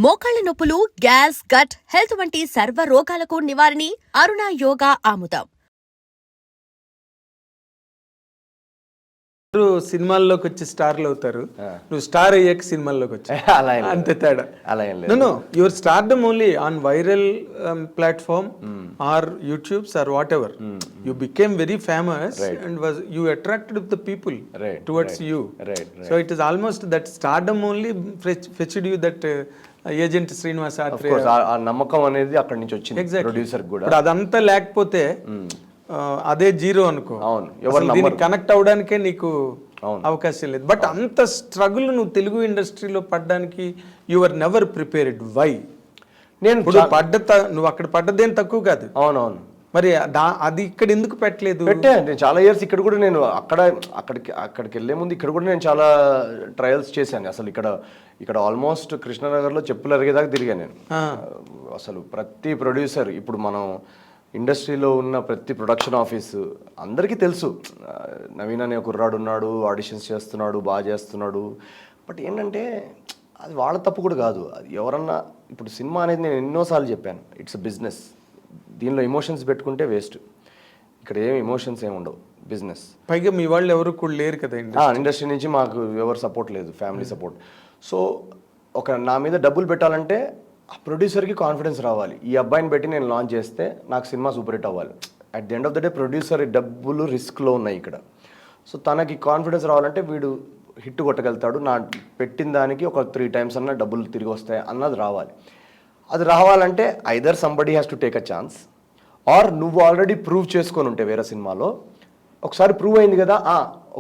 మోకాళ్ల నొప్పులు, gas, gut health వంటి సర్వ రోగాలకు నివారణి అరుణ యోగా ఆముదం. సినిమాల్లోకి వచ్చి స్టార్లు అవుతారు, నువ్వు స్టార్ అయ్యాక సినిమాల్లోకి వచ్చి అంతే తేడా. No your stardom only on viral platform or YouTubes or whatever. You became very famous and was you attracted with the people towards you. So it is almost that stardom only fetched you that agent Srinivas Athreya. ఆ నమ్మకం అనేది అక్కడి నుంచి వచ్చింది producer కూడా. ఇప్పుడు అదంతా లేకపోతే అదే జీరో అనుకో. దీనికి కనెక్ట్ అవడానికే నీకు అవకాశం లేదు. బట్ అంత స్ట్రగుల్ నువ్వు తెలుగు ఇండస్ట్రీలో పడ్డానికి you are never prepared. Why? నేను నువ్వు అక్కడ పడ్డదేం తక్కువ కాదు. అవునవును. మరి అది ఇక్కడ ఎందుకు పెట్టలేదు? నేను చాలా ఇయర్స్ ఇక్కడ కూడా నేను అక్కడికి వెళ్ళే ముందు ఇక్కడ కూడా నేను చాలా ట్రయల్స్ చేశాను. అసలు ఇక్కడ ఆల్మోస్ట్ కృష్ణనగర్లో చెప్పులు అరిగేదాకా తిరిగాను నేను. అసలు ప్రతి ప్రొడ్యూసర్, ఇప్పుడు మనం ఇండస్ట్రీలో ఉన్న ప్రతి ప్రొడక్షన్ ఆఫీసు అందరికీ తెలుసు నవీన్ అనే కుర్రాడు ఉన్నాడు, ఆడిషన్స్ చేస్తున్నాడు, బాగా చేస్తున్నాడు. బట్ ఏంటంటే అది వాళ్ళ తప్పు కూడా కాదు. అది ఎవరన్నా, ఇప్పుడు సినిమా అనేది నేను ఎన్నోసార్లు చెప్పాను, ఇట్స్ బిజినెస్. దీనిలో ఎమోషన్స్ పెట్టుకుంటే వేస్ట్. ఇక్కడ ఏమి ఎమోషన్స్ ఏమి ఉండవు, బిజినెస్. పైగా మీ వాళ్ళు ఎవరు కూడా లేరు కదా ఇండస్ట్రీ నుంచి, మాకు ఎవరు సపోర్ట్ లేదు, ఫ్యామిలీ సపోర్ట్. సో నా మీద డబ్బులు పెట్టాలంటే ఆ ప్రొడ్యూసర్కి కాన్ఫిడెన్స్ రావాలి. ఈ అబ్బాయిని పెట్టి నేను లాంచ్ చేస్తే నాకు సినిమా సూపర్ హిట్ అవ్వాలి. At the end of the day producer డబ్బులు రిస్క్లో ఉన్నాయి ఇక్కడ. సో తనకి కాన్ఫిడెన్స్ రావాలంటే వీడు హిట్ కొట్టగలుగుతాడు, నా పెట్టిన దానికి ఒక 3 times అన్న డబ్బులు తిరిగి వస్తాయి అన్నది రావాలి. అది రావాలంటే either somebody has to take a chance, or నువ్వు ఆల్రెడీ ప్రూవ్ చేసుకొని ఉంటే వేరే సినిమాలో ఒకసారి ప్రూవ్ అయింది కదా,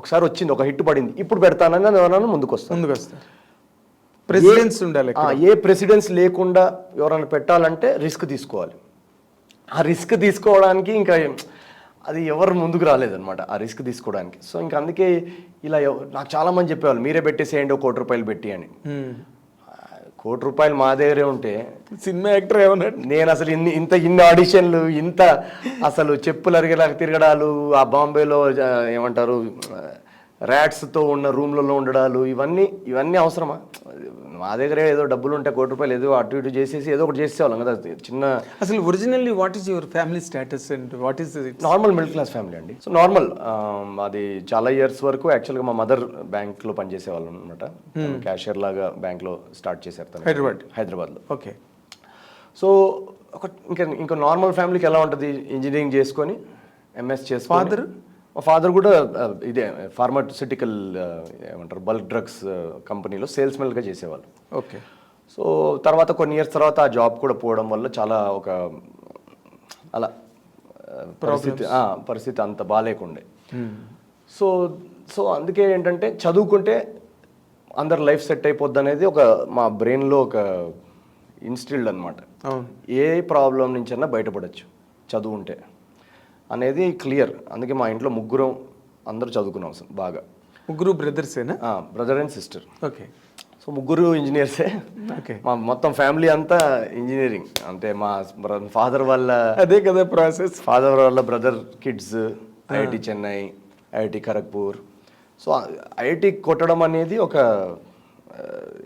ఒకసారి వచ్చింది, ఒక హిట్ పడింది, ఇప్పుడు పెడతానని ఎవరైనా ముందుకు వస్తారు. ప్రెసిడెన్స్ ఉండాలి. ఏ ప్రెసిడెన్స్ లేకుండా ఎవరైనా పెట్టాలంటే రిస్క్ తీసుకోవాలి. ఆ రిస్క్ తీసుకోవడానికి ఇంకా అది ఎవరు ముందుకు రాలేదన్నమాట, ఆ రిస్క్ తీసుకోవడానికి. సో ఇంకా అందుకే ఇలా నాకు చాలా మంది చెప్పేవాళ్ళు, మీరే పెట్టేసేయండి, 1 కోటి రూపాయలు పెట్టి అని. 1 కోటి రూపాయలు మా దగ్గరే ఉంటే సినిమా యాక్టర్ ఏమన్నా నేను అసలు ఇన్ని ఆడిషన్లు, అసలు చెప్పులు అరిగేలాగా తిరగడాలు, ఆ బాంబేలో ఏమంటారు ర్యాట్స్తో ఉన్న రూమ్లలో ఉండడాలు, ఇవన్నీ అవసరమా? మా దగ్గర ఏదో డబ్బులు ఉంటే 1 కోటి రూపాయలు ఏదో అటు ఇటు చేసేసి ఏదో ఒకటి చేసేవాళ్ళం కదా చిన్న. అసలు originally what is your family status and what is normal middle class family అండి. సో నార్మల్, అది చాలా ఇయర్స్ వరకు యాక్చువల్గా మా మదర్ బ్యాంక్లో పనిచేసేవాళ్ళం అనమాట. క్యాషియర్ లాగా బ్యాంక్లో స్టార్ట్ చేశారు తను హైదరాబాద్లో. ఓకే. సో ఇంకా నార్మల్ ఫ్యామిలీకి ఎలా ఉంటుంది, ఇంజనీరింగ్ చేసుకొని ఎంఎస్ చేసి, మా ఫాదర్ కూడా ఇదే ఫార్మాస్యూటికల్ ఏమంటారు బల్క్ డ్రగ్స్ కంపెనీలో సేల్స్మెన్గా చేసేవాళ్ళు. ఓకే. సో తర్వాత కొన్ని ఇయర్స్ తర్వాత ఆ జాబ్ కూడా పోవడం వల్ల చాలా అలా పరిస్థితి అంత బాగాలేకుండే. సో అందుకే ఏంటంటే చదువుకుంటే అందరు లైఫ్ సెట్ అయిపోద్ది అనేది మా బ్రెయిన్లో ఒక ఇన్స్టిల్డ్ అనమాట. ఏ ప్రాబ్లం నుంచైనా బయటపడచ్చు చదువుంటే అనేది క్లియర్. అందుకే మా ఇంట్లో ముగ్గురం అందరూ చదువుకున్నాం బాగా. ముగ్గురు బ్రదర్సేనా? Brother and sister. Okay. So ముగ్గురు ఇంజనీర్సే. ఓకే. మా మొత్తం ఫ్యామిలీ అంతా ఇంజనీరింగ్. అంటే మా ఫాదర్ వాళ్ళ అదే కదా ప్రాసెస్. ఫాదర్ వాళ్ళ brother kids IIT Chennai, IIT Kharagpur. So IIT కొట్టడం అనేది ఒక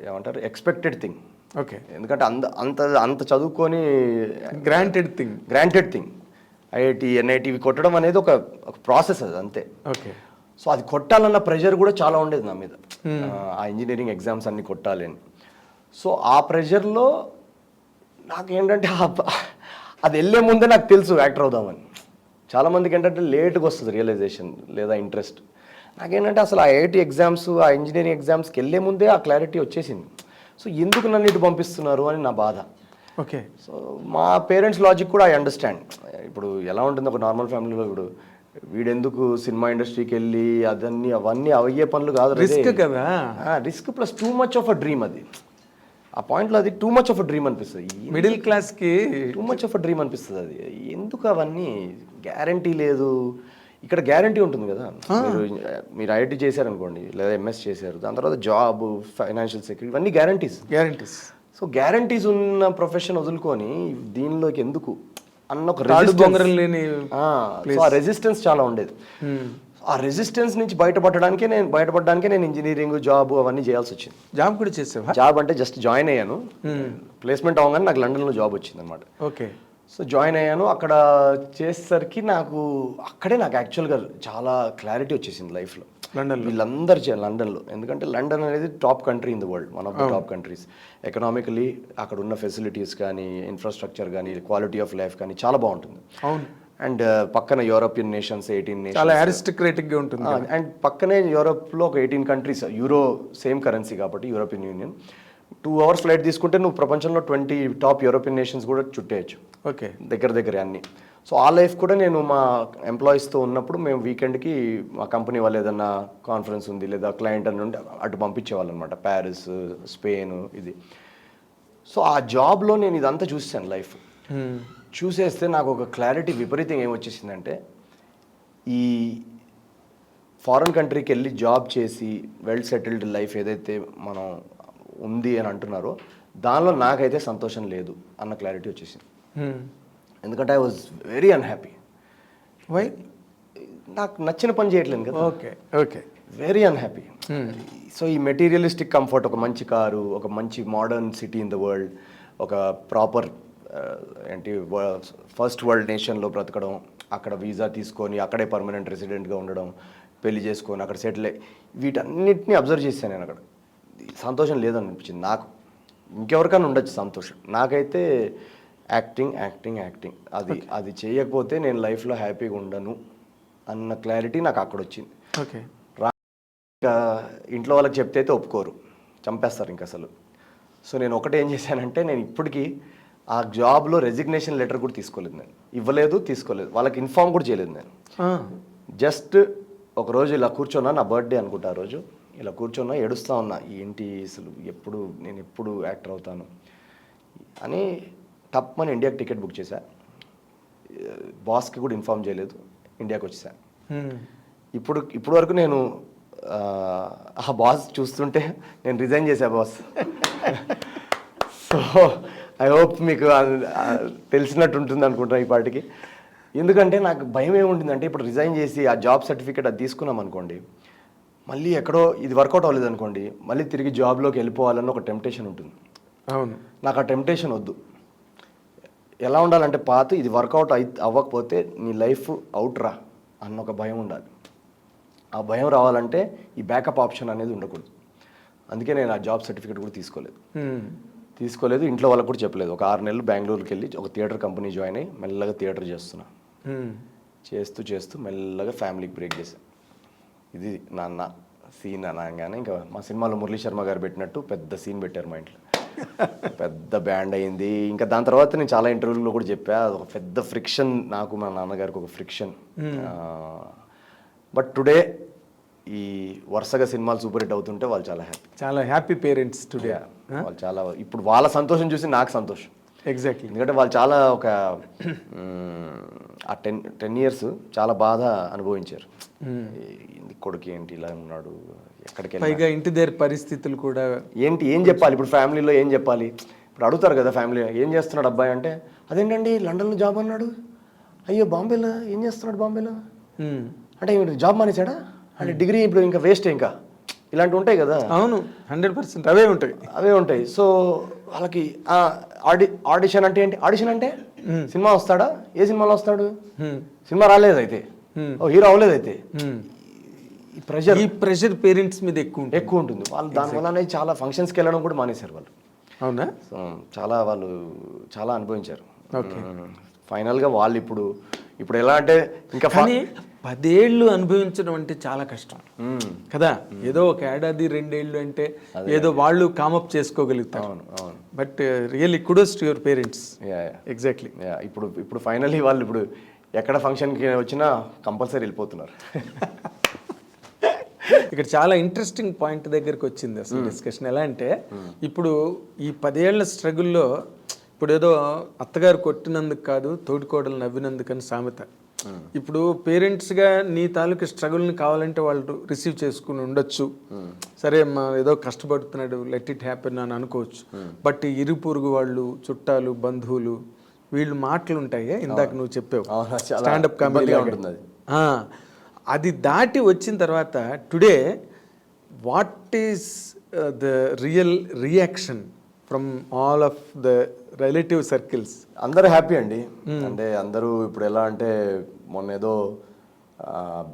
ఏమంటారు ఎక్స్పెక్టెడ్ థింగ్. ఓకే. ఎందుకంటే అంత చదువుకొని గ్రాంటెడ్ థింగ్. ఐఐటి, ఎన్ఐటి కొట్టడం అనేది ఒక ప్రాసెస్, అది అంతే. ఓకే. సో అది కొట్టాలన్న ప్రెషర్ కూడా చాలా ఉండేది నా మీద, ఆ ఇంజనీరింగ్ ఎగ్జామ్స్ అన్ని కొట్టాలి అని. సో ఆ ప్రెషర్లో నాకేంటంటే అది వెళ్ళే ముందే నాకు తెలుసు యాక్టర్ అవుదామని. చాలామందికి ఏంటంటే లేట్గా వస్తుంది రియలైజేషన్ లేదా ఇంట్రెస్ట్. నాకేంటంటే అసలు ఆ ఐఐటి ఎగ్జామ్స్, ఆ ఇంజనీరింగ్ ఎగ్జామ్స్కి వెళ్ళే ముందే ఆ క్లారిటీ వచ్చేసింది. సో ఎందుకు నన్ను ఇటు పంపిస్తున్నారు అని నా బాధ. ఓకే. సో మా పేరెంట్స్ లాజిక్ కూడా ఐ అండర్స్టాండ్. ఇప్పుడు ఎలా ఉంటుంది ఒక నార్మల్ ఫ్యామిలీలో, ఇప్పుడు వీడెందుకు సినిమా ఇండస్ట్రీకి వెళ్ళి అవన్నీ అయ్యే పనులు కాదు, రిస్క్ కదా. Risk plus too much of a dream. అది ఆ పాయింట్లో అది too much of a dream అనిపిస్తుంది. మిడిల్ క్లాస్కి too much of a dream అనిపిస్తుంది. అది ఎందుకు అవన్నీ గ్యారంటీ లేదు. ఇక్కడ గ్యారంటీ ఉంటుంది కదా. మీరు ఐఐటి చేశారనుకోండి, లేదా ఎంఎస్ చేశారు, దాని తర్వాత జాబ్, ఫైనాన్షియల్ సెక్యూరిటీ, ఇవన్నీ గ్యారంటీస్. సో గ్యారంటీస్ ఉన్న ప్రొఫెషన్ వదులుకొని దీనిలోకి ఎందుకు అన్న ఒక రెసిస్టెన్స్ చాలా ఉండేది. ఆ రెసిస్టెన్స్ నుంచి బయటపడడానికే నేను ఇంజనీరింగ్ జాబ్ అవన్నీ చేయాల్సి వచ్చింది. జాబ్ కూడా చేసావా? జాబ్ అంటే జస్ట్ జాయిన్ అయ్యాను, ప్లేస్మెంట్ అవ్వగానే నాకు లండన్లో జాబ్ వచ్చింది అనమాట. ఓకే. సో జాయిన్ అయ్యాను. అక్కడ చేసేసరికి నాకు యాక్చువల్గా చాలా క్లారిటీ వచ్చేసింది లైఫ్లో. వీళ్ళందరూ లండన్లో, ఎందుకంటే లండన్ అనేది top country in the world, one of the top countries. Economically అక్కడ ఉన్న ఫెసిలిటీస్ కానీ, ఇన్ఫ్రాస్ట్రక్చర్ కానీ, క్వాలిటీ ఆఫ్ లైఫ్ కానీ చాలా బాగుంటుంది. అవును. అండ్ పక్కన యూరోపియన్ నేషన్స్ 18 నేషన్స్, చాలా అరిస్టోక్రాటిక్గా ఉంటుంది. అండ్ పక్కనే యూరోప్లో ఒక 18 కంట్రీస్, యూరో సేమ్ కరెన్సీ కాబట్టి యూరోపియన్ యూనియన్. 2 hours ఫ్లైట్ తీసుకుంటే నువ్వు ప్రపంచంలో 20 టాప్ యూరోపియన్ నేషన్స్ కూడా చుట్టేయచ్చు. ఓకే. దగ్గర అన్ని. సో ఆ లైఫ్ కూడా నేను మా ఎంప్లాయీస్తో ఉన్నప్పుడు మేము వీకెండ్కి మా కంపెనీ వాళ్ళు ఏదన్నా కాన్ఫరెన్స్ ఉంది లేదా క్లయింట్ అని ఉంటే అటు పంపించేవాళ్ళు అనమాట, ప్యారిస్, స్పెయిన్ ఇది. సో ఆ జాబ్లో నేను ఇదంతా చూసాను లైఫ్. చూసేస్తే నాకు ఒక క్లారిటీ విపరీతంగా ఏమొచ్చేసిందంటే, ఈ ఫారెన్ కంట్రీకి వెళ్ళి జాబ్ చేసి వెల్ సెటిల్డ్ లైఫ్ ఏదైతే మనం ఉంది అని అంటున్నారో దానిలో నాకైతే సంతోషం లేదు అన్న క్లారిటీ వచ్చేసింది. ఎందుకంటే I was very unhappy. Why? నాకు నచ్చిన పని చేయట్లేదు కదా. Okay. Okay. Very unhappy. So ఈ మెటీరియలిస్టిక్ కంఫర్ట్, ఒక మంచి కారు, ఒక మంచి modern city in the world, ఒక ప్రాపర్ ఏంటి ఫస్ట్ వరల్డ్ నేషన్లో బ్రతకడం, అక్కడ వీసా తీసుకొని అక్కడే పర్మనెంట్ రెసిడెంట్గా ఉండడం, పెళ్లి చేసుకొని అక్కడ సెటిల్ అయ్యి, వీటన్నిటిని అబ్జర్వ్ చేశాను నేను. అక్కడ సంతోషం లేదనిపించింది నాకు. ఇంకెవరికైనా ఉండొచ్చు సంతోషం, నాకైతే యాక్టింగ్. అది చేయకపోతే నేను లైఫ్లో హ్యాపీగా ఉండను అన్న క్లారిటీ నాకు అక్కడ వచ్చింది. ఓకే. ఇంకా ఇంట్లో వాళ్ళకి చెప్తే అయితే ఒప్పుకోరు, చంపేస్తారు ఇంక అసలు. సో నేను ఒకటే ఏం చేశానంటే, నేను ఇప్పటికీ ఆ జాబ్లో రెసిగ్నేషన్ లెటర్ కూడా తీసుకోలేదు, నేను తీసుకోలేదు, వాళ్ళకి ఇన్ఫార్మ్ కూడా చేయలేదు నేను. జస్ట్ ఒకరోజు ఇలా కూర్చున్నా, నా బర్త్డే అనుకుంటా ఆ రోజు, ఇలా కూర్చున్నా ఏడుస్తూ ఉన్నా, ఏంటి అసలు నేను ఎప్పుడు యాక్టర్ అవుతాను అని. తప్పని ఇండియాకి టికెట్ బుక్ చేశా, బాస్కి కూడా ఇన్ఫార్మ్ చేయలేదు, ఇండియాకి వచ్చేసా. ఇప్పుడు వరకు నేను ఆ బాస్ చూస్తుంటే నేను రిజైన్ చేశా బాస్. సో ఐ హోప్ మీకు తెలిసినట్టు ఉంటుంది అనుకుంటున్నా ఈ పాటికి. ఎందుకంటే నాకు భయం ఏముంటుందంటే, ఇప్పుడు రిజైన్ చేసి ఆ జాబ్ సర్టిఫికేట్ అది తీసుకున్నాం అనుకోండి, మళ్ళీ ఎక్కడో ఇది వర్కౌట్ అవ్వలేదు అనుకోండి, మళ్ళీ తిరిగి జాబ్లోకి వెళ్ళిపోవాలన్న ఒక టెంప్టేషన్ ఉంటుంది. అవును. నాకు ఆ టెంప్టేషన్ వద్దు. ఎలా ఉండాలంటే, ఇది వర్కౌట్ అవ్వకపోతే నీ లైఫ్ అవుట్ రా అన్న ఒక భయం ఉండాలి. ఆ భయం రావాలంటే ఈ బ్యాకప్ ఆప్షన్ అనేది ఉండకూడదు. అందుకే నేను ఆ జాబ్ సర్టిఫికేట్ కూడా తీసుకోలేదు. ఇంట్లో వాళ్ళకి కూడా చెప్పలేదు. ఒక 6 నెలలు బెంగళూరుకి వెళ్ళి ఒక థియేటర్ కంపెనీ జాయిన్ అయ్యి మెల్లగా థియేటర్ చేస్తున్నా. చేస్తూ మెల్లగా ఫ్యామిలీకి బ్రేక్ చేశాను. ఇది నాన్న సీన్ అనగానే ఇంకా మా సినిమాలో మురళీ శర్మ గారు పెట్టినట్టు పెద్ద సీన్ పెట్టారు మా ఇంట్లో. పెద్ద బ్యాండ్ అయింది. ఇంకా దాని తర్వాత నేను చాలా ఇంటర్వ్యూలో కూడా చెప్పా, ఒక పెద్ద ఫ్రిక్షన్ నాకు మా నాన్నగారికి, ఒక ఫ్రిక్షన్. బట్ టుడే ఈ వరుసగా సినిమాలు సూపర్ హిట్ అవుతుంటే వాళ్ళు చాలా హ్యాపీ పేరెంట్స్ టుడే. వాళ్ళు చాలా, ఇప్పుడు వాళ్ళ సంతోషం చూసి నాకు సంతోషం. ఎగ్జాక్ట్లీ. ఎందుకంటే వాళ్ళు చాలా ఆ 10 years చాలా బాధ అనుభవించారు. కొడుకు ఏంటి ఇలా ఉన్నాడు, ఎక్కడికి పైగా ఇంటి దగ్గర పరిస్థితులు కూడా ఏం చెప్పాలి ఇప్పుడు ఫ్యామిలీలో, ఏం చెప్పాలి. ఇప్పుడు అడుగుతారు కదా ఫ్యామిలీ, ఏం చేస్తున్నాడు అబ్బాయి అంటే, అదేంటండి లండన్లో జాబ్ అన్నాడు, అయ్యో బాంబేలో ఏం చేస్తున్నాడు, బాంబేలో అంటే జాబ్ మానేశాడా అంటే, డిగ్రీ ఇప్పుడు ఇంకా వేస్ట్, ఇంకా ఇలాంటివి ఉంటాయి కదా. అవును, 100% అవే ఉంటాయి. సో వాళ్ళకి ఆడిషన్ అంటే ఏంటి, ఆడిషన్ అంటే సినిమా వస్తాడా, ఏ సినిమాలో వస్తాడు, సినిమా రాలేదైతే, హీరో అవ్వలేదైతే, ఈ ప్రెషర్ పేరెంట్స్ మీద ఎక్కువ ఉంటుంది. వాళ్ళు దానివల్ల చాలా ఫంక్షన్స్కి వెళ్ళడం కూడా మానేశారు వాళ్ళు. అవునా? వాళ్ళు చాలా అనుభవించారు. ఫైనల్గా వాళ్ళు ఇప్పుడు ఎలా అంటే, ఇంకా 10 ఏళ్ళు అనుభవించడం అంటే చాలా కష్టం కదా. ఏదో ఒక ఏడాది 2 ఏళ్ళు అంటే ఏదో వాళ్ళు కామప్ చేసుకోగలుగుతారు. But really kudos to your parents. Exactly. ఇప్పుడు ఫైనల్లీ వాళ్ళు ఇప్పుడు ఎక్కడ ఫంక్షన్కి వచ్చినా కంపల్సరీ వెళ్ళిపోతున్నారు. ఇక్కడ చాలా ఇంట్రెస్టింగ్ పాయింట్ దగ్గరికి వచ్చింది అసలు డిస్కషన్. ఎలా అంటే, ఇప్పుడు ఈ 10 ఏళ్ల స్ట్రగుల్లో ఇప్పుడు ఏదో అత్తగారు కొట్టినందుకు కాదు తోటికోడలు నవ్వినందుకు అని సామెత. ఇప్పుడు పేరెంట్స్గా నీ తాలూకు స్ట్రగుల్ని కావాలంటే వాళ్ళు రిసీవ్ చేసుకుని ఉండొచ్చు, సరే మా ఏదో కష్టపడుతున్నాడు లెట్ ఇట్ హ్యాపెన్ అని అనుకోవచ్చు. బట్ ఇరుగు పొరుగు వాళ్ళు, చుట్టాలు, బంధువులు, వీళ్ళు మాటలు ఉంటాయి. ఇందాక నువ్వు చెప్పావు స్టాండప్ కామెడీ ఉంటుంది, అది దాటి వచ్చిన తర్వాత today what is the real reaction from all of the relative circles? అందరూ హ్యాపీ అండి. అంటే అందరూ ఇప్పుడు ఎలా అంటే మొన్న ఏదో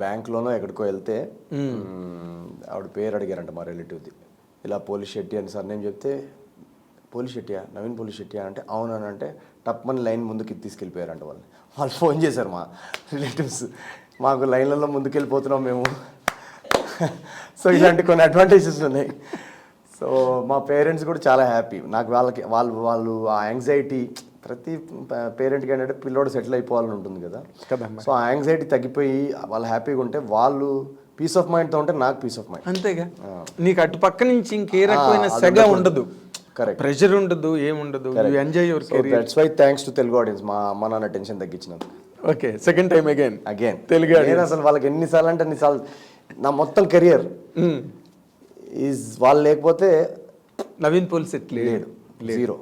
బ్యాంక్లోనో ఎక్కడికో వెళ్తే ఆవిడ పేరు అడిగారంట మా రిలేటివ్ది. ఇలా పోలీస్ శెట్టి అని సార్ నేను చెప్తే, పోలీస్ శెట్టియా, నవీన్ పోలీస్ శెట్టియా అంటే అవునని అంటే టప్మని లైన్ ముందుకి తీసుకెళ్ళిపోయారంట. వాళ్ళు ఫోన్ చేశారు మా రిలేటివ్స్, మాకు లైన్లలో ముందుకెళ్ళిపోతున్నాం మేము. సో ఇలాంటి కొన్ని అడ్వాంటేజెస్ ఉన్నాయి. సో మా పేరెంట్స్ కూడా చాలా హ్యాపీ. నాకు వాళ్ళు ఆ యాంగ్జైటీ, ప్రతి పేరెంట్కి ఏంటంటే పిల్లోడు సెటిల్ అయిపోవాలని ఉంటుంది కదా. సో ఆ యాంగ్జైటీ తగ్గిపోయి వాళ్ళు హ్యాపీగా ఉంటే, వాళ్ళు పీస్ ఆఫ్ మైండ్తో ఉంటే నాకు పీస్ ఆఫ్ మైండ్. అంతేగా, నీకు అటు పక్క నుంచి ఇంకే రకమైన సెగ ఉండదు, కరెక్ట్, ప్రెషర్ ఉండదు, ఏముండదు. You enjoy your career. That's why thanks to Telugu audience, మా అమ్మ నాన్న టెన్షన్ తగ్గించినందుకు. Okay, second time again Telugu నేను అసలు వాళ్ళకి ఎన్నిసార్లు అంటే అన్నిసార్లు నా మొత్తం కెరియర్ ఈజ్ వాళ్ళు లేకపోతే నవీన్ పోల్సెట్ లేడు, జీరో.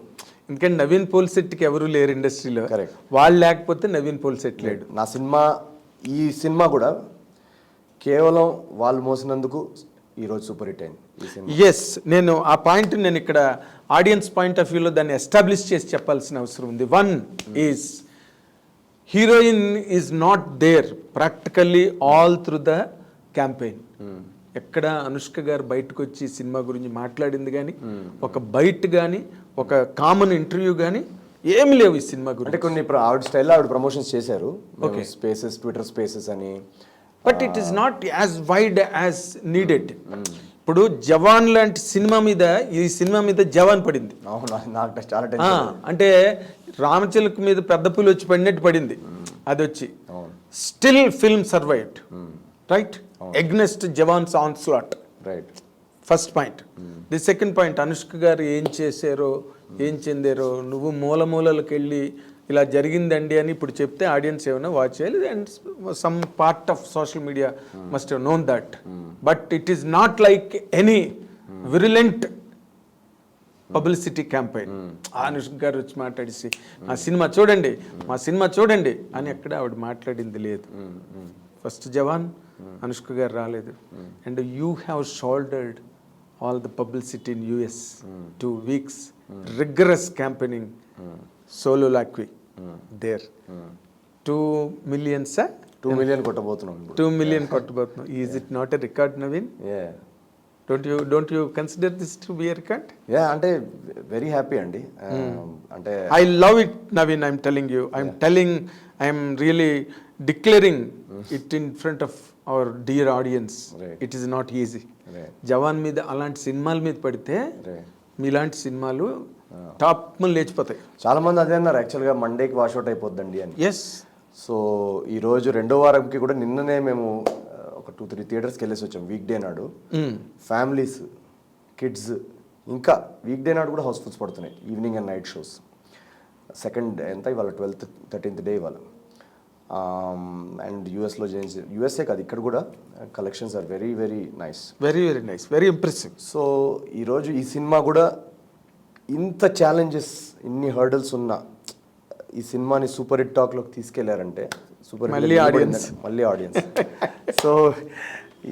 ఎందుకంటే నవీన్ పోల్సెట్కి ఎవరు లేరు ఇండస్ట్రీలో. కరెక్ట్, వాళ్ళు లేకపోతే నవీన్ పోల్సెట్ లేడు. నా సినిమా, ఈ సినిమా కూడా కేవలం వాళ్ళు మోసినందుకు ఈరోజు సూపర్ హిట్ అయింది ఈ సినిమా. ఎస్, నేను ఆ పాయింట్ నేను ఇక్కడ ఆడియన్స్ పాయింట్ ఆఫ్ వ్యూలో దాన్ని ఎస్టాబ్లిష్ చేసి చెప్పాల్సిన అవసరం ఉంది. One is heroine is not there practically all through the campaign. ఎక్కడ అనుష్క గారు బయటకు వచ్చి సినిమా గురించి మాట్లాడింది కానీ, ఒక బయట కానీ, ఒక కామన్ ఇంటర్వ్యూ కానీ ఏమి లేవు ఈ సినిమా గురించి. అంటే కొన్ని ఆవిడ స్టైల్లో ఆవిడ ప్రమోషన్స్ చేశారు, ఓకే, స్పేసెస్, ట్విట్టర్ స్పేసెస్ అని. But it is not as wide as needed. ఇప్పుడు జవాన్ లాంటి సినిమా మీద ఈ సినిమా మీద జవాన్ పడింది. నాకు చాలా అంటే రామచిలక మీద పెద్ద పూలు వచ్చి పడినట్టు పడింది. అది వచ్చి still film survived, right, against jawans onslaught, right. First point. The second point, Anushka గారు ఏం చేశారో, ఏం చెందారో, నువ్వు మూలకి వెళ్ళి ఇలా జరిగిందండి అని ఇప్పుడు చెప్తే ఆడియన్స్ ఏమైనా వాచ్ చేయాలి. And some part of social media must have known that. But it is not like any virulent publicity campaign. Anushka గారు వచ్చి మాట్లాడేసి మా సినిమా చూడండి, మా సినిమా చూడండి అని ఎక్కడ ఆవిడ మాట్లాడింది లేదు. ఫస్ట్ జవాన్, అనుష్క గారు రాలేదు. And you have shouldered all the publicity in US 2 weeks, rigorous campaigning, solo lakwi there. 2 million sir, 2 million కొట్టబోతున్నాం. 2 million కొట్టబోతున్నాం. Is it not a record, Naveen? Yeah. Don't you consider this to be a record? Yeah, అంటే very happy అండి. అంటే I love it, Naveen. I'm telling you, I'm really declaring it in front of our dear audience. Right. It is not easy. Right. జవాన్ మీద అలాంటి సినిమాల మీద పడితే మీలాంటి సినిమాలు టాప్ లేచిపోతాయి. చాలా మంది అదే అన్నారు యాక్చువల్గా, మండేకి వాష్అవుట్ అయిపోద్దండి అని. ఎస్. సో ఈరోజు రెండో వారంకి కూడా నిన్ననే మేము ఒక 2-3 థియేటర్స్కి వెళ్ళేసి వచ్చాం. వీక్ డే నాడు ఫ్యామిలీస్, కిడ్స్, ఇంకా వీక్ డే నాడు కూడా హౌస్ఫుల్స్ పడుతున్నాయి, evening and night shows. Second ఎంత ఇవాళ 12th 13th డే ఇవాళ. అండ్ యూఎస్లో యూఎస్ఏ కాదు, ఇక్కడ కూడా collections are very very nice, very very nice, very impressive. So ఈరోజు ఈ సినిమా కూడా ఇంత ఛాలెంజెస్, ఇన్ని హర్డల్స్ ఉన్న ఈ సినిమాని సూపర్ హిట్ టాక్లోకి తీసుకెళ్లారంటే సూపర్ మళ్ళీ ఆడియన్స్. సో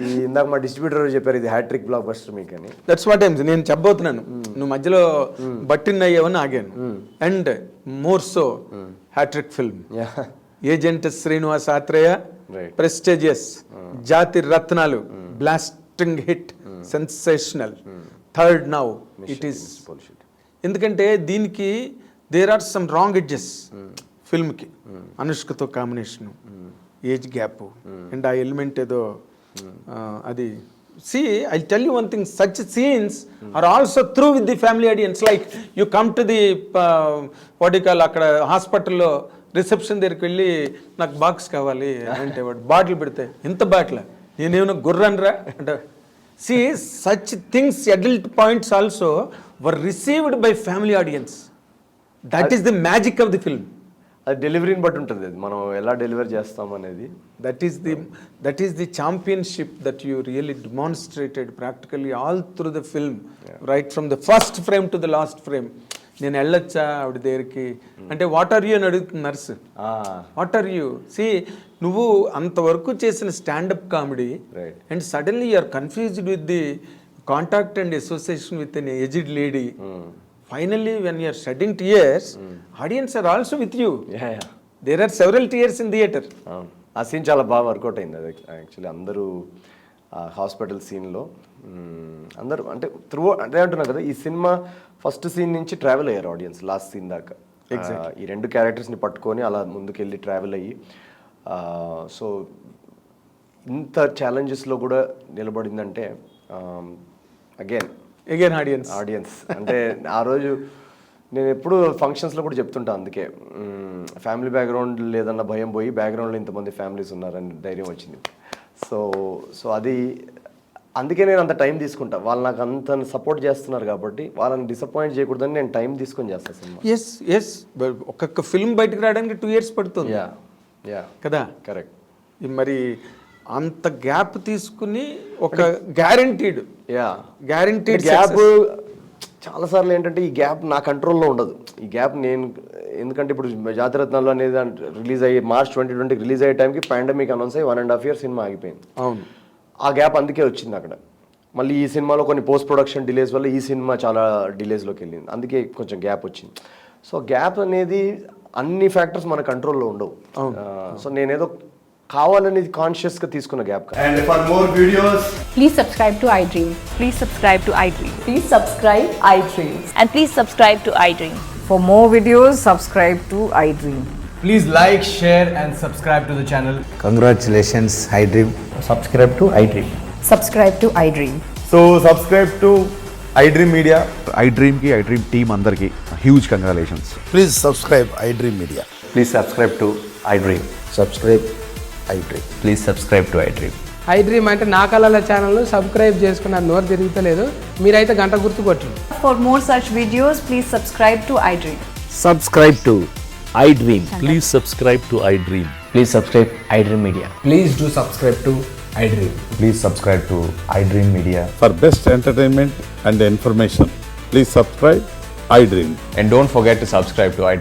ఈ ఇందాక మా డిస్ట్రిబ్యూటర్ చెప్పారు ఇది హ్యాట్రిక్ బ్లాక్ బస్టర్ మీకు అని. That's what aims. నేను చెప్పబోతున్నాను, నువ్వు మధ్యలో బట్టిన్ అయ్యావని ఆగాను. And more so hattrick film. Agent Srinivas Athreya, prestigious, Jathi Ratnalu, blasting hit, sensational, third now it is. ఎందుకంటే దీనికి there are some wrong edges ఫిల్మ్కి. అనుష్కతో కాంబినేషన్, ఏజ్ గ్యాప్, అండ్ ఆ ఎలిమెంట్ ఏదో అది. See, I'll tell you one thing, such scenes are also through with the family audience. Like you come to the what you call అక్కడ హాస్పిటల్లో reception దగ్గరికి వెళ్ళి నాకు బాక్స్ కావాలి అంటే వాడు బాటిల్ పెడితే ఇంత బాటిల్ నేనేమన్నా గుర్రన్రా అంటే. See, such things, adult points also were received by family audience. That is the magic of the film. అది డెలివరీని బట్టి ఉంటుంది, అది మనం ఎలా డెలివర్ చేస్తాం అనేది. That is the championship that you really demonstrated practically all through the film. Right from the first frame to the last frame, నేను వెళ్ళొచ్చా ఆవిడ దగ్గరికి అంటే వాట్ ఆర్ యూ అని అడుగుతుంది nurse. What are you see నువ్వు అంతవరకు చేసిన standup comedy and suddenly you're confused with the contact and association with an aged lady. Finally when you're shedding tears audience are also with you. There are several tears in theatre. ఆ scene చాలా బాగా work out అయింది. అది actually అందరూ hospital సీన్లో అందరూ అంటే అదే అంటున్నా కదా, ఈ సినిమా ఫస్ట్ సీన్ నుంచి ట్రావెల్ అయ్యారు ఆడియన్స్ లాస్ట్ సీన్ దాకా. ఈ రెండు క్యారెక్టర్స్ని పట్టుకొని అలా ముందుకెళ్ళి ట్రావెల్ అయ్యి సో ఇంత ఛాలెంజెస్లో కూడా నిలబడిందంటే అగైన్ ఆడియన్స్ అంటే ఆ రోజు నేను ఎప్పుడు ఫంక్షన్స్లో కూడా చెప్తుంటా, అందుకే ఫ్యామిలీ బ్యాక్గ్రౌండ్ లేదన్న భయం పోయి బ్యాక్గ్రౌండ్లో ఇంతమంది ఫ్యామిలీస్ ఉన్నారని ధైర్యం వచ్చింది. సో అది అందుకే నేను అంత టైం తీసుకుంటా. వాళ్ళు నాకు అంత సపోర్ట్ చేస్తున్నారు కాబట్టి వాళ్ళని డిసప్పాయింట్ చేయకూడదని నేను టైం తీసుకొని చేస్తాను సినిమా. ఎస్ ఒక్కొక్క ఫిల్మ్ బయటకు రావడానికి 2 years పడుతుంది కదా. కరెక్ట్. మరి అంత గ్యాప్ తీసుకుని ఒక గ్యారంటీడ్ గ్యాప్ చాలాసార్లు ఏంటంటే ఈ గ్యాప్ నా కంట్రోల్లో ఉండదు. ఈ గ్యాప్ నేను ఎందుకంటే ఇప్పుడు జాతిరత్నాలు అనేది రిలీజ్ అయ్యి March 2020 రిలీజ్ అయ్యే టైంకి పాండమిక్ అనౌన్స్ అయ్యి 1.5 years సినిమా ఆగిపోయింది. అవును, ఆ గ్యాప్ అందుకే వచ్చింది అక్కడ. మళ్ళీ ఈ సినిమాలో కొన్ని పోస్ట్ ప్రొడక్షన్ డిలేస్ వల్ల ఈ సినిమా చాలా డిలేస్లోకి వెళ్ళింది, అందుకే కొంచెం గ్యాప్ వచ్చింది. సో గ్యాప్ అనేది అన్ని ఫ్యాక్టర్స్ మన కంట్రోల్లో ఉండవు. సో నేనేదో కావాలనేది కాన్షియస్గా తీసుకున్న gap. And for more videos, please subscribe to iDream. Please subscribe to iDream. Please subscribe iDream. And please subscribe to iDream. For more videos, subscribe to iDream. please like, share and subscribe to the channel. Congratulations, iDream. Subscribe to iDream. Subscribe to iDream. So subscribe to iDream Media. iDream ki iDream team andarki huge congratulations. Please subscribe iDream Media. Please subscribe to iDream. Subscribe iDream. Please subscribe to iDream. iDream అంటే నా కళల channel subscribe చేసుకున్న నోరు తిరుగుతలేదు, మీరైతే గంట గుర్తు కొట్టండి. For more such videos, please subscribe to iDream. Subscribe to iDream. Please subscribe to iDream. Please subscribe iDream Media. Please do subscribe to iDream. Please subscribe to iDream Media. For best entertainment and information, please subscribe iDream. And don't forget to subscribe to iDream.